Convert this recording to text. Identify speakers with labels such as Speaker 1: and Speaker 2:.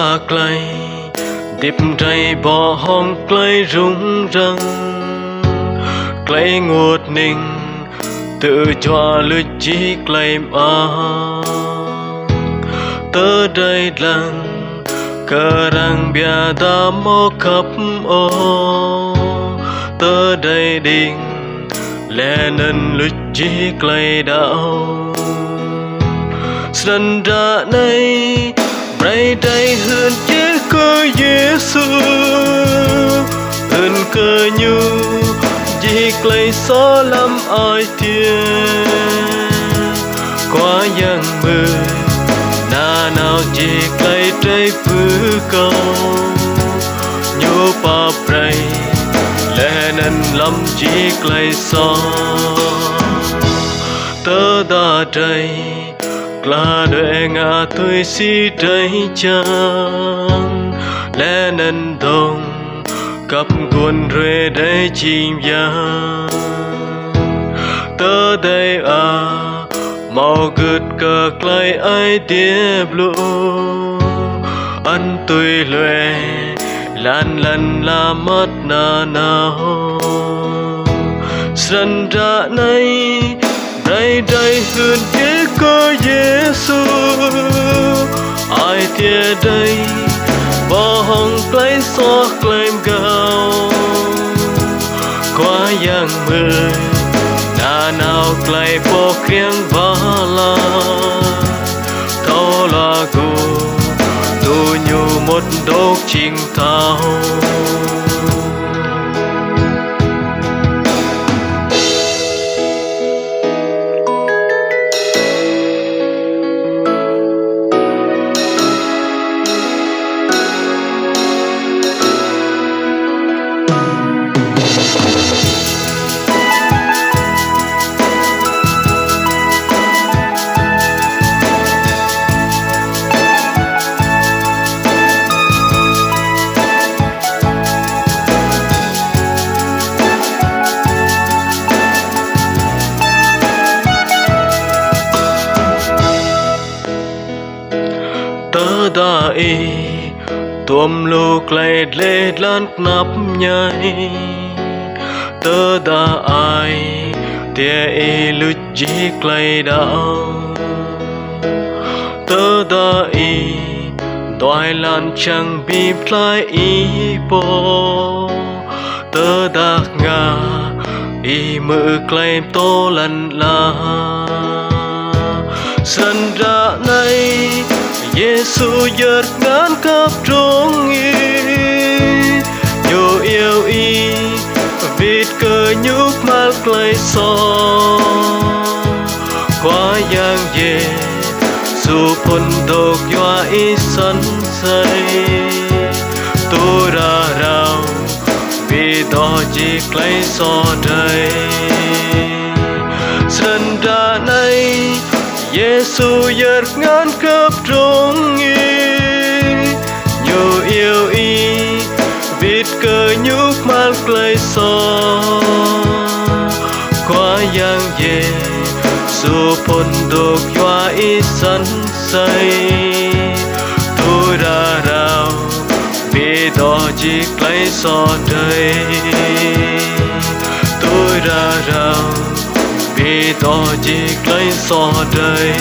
Speaker 1: xa clay điệp ray bỏ hong clay rung răng clay ngột ninh tự cho lưới chỉ clay mà tớ đây lăng cờ răng bia đã mô khắp ô tớ đây đình lẽ nên lưới chỉ clay đạo sân ra này Bray đây hơn chứ cơ Giêsu hơn cơ nhu chỉ clay xó lắm ai thiên quá yang mơ na nào chỉ clay trái phứ câu nhu pa bray lẽ nên lắm chỉ clay xó tớ đã trái là đời ngã tôi si trái chăng lẽ nên đông cặp cuốn rơi đây chìm giang tớ đây à màu gật cờ lại ai tiếp lũ ăn tôi lệ lan lần là mất na nào sân ra này đây đây hơn thế cơ Giêsu ai thiệt đây bỏ hồng clay xóa clay gạo quá yang mười na nào clay bỏ khiêng vá la thâu là gu tu nhu một đốc chinh thao tớ đã y tuom lục lệ lệ lan nắp nhai tớ đã ai tia y lưu chỉ clay đạo tớ đã y đòi lan chẳng bịp lại y bồ tớ đã ngà y mơ clay tô lần la sân ra này Giêsu giật ngán cắp trong y nhiều yêu y vịt cờ nhúc mắt clay so quá yang về dù phun độc doa y sân say tu ra rào vì đó chỉ clay so đây sân ra này Giêsu giật ngán cắp trong y nhiều yêu y vịt cờ nhúc mắt clay so quá yang về dù phun độc doa y sân say tu ra rào vì đó chỉ clay so đây tu ra rào vì đó chỉ clay so đây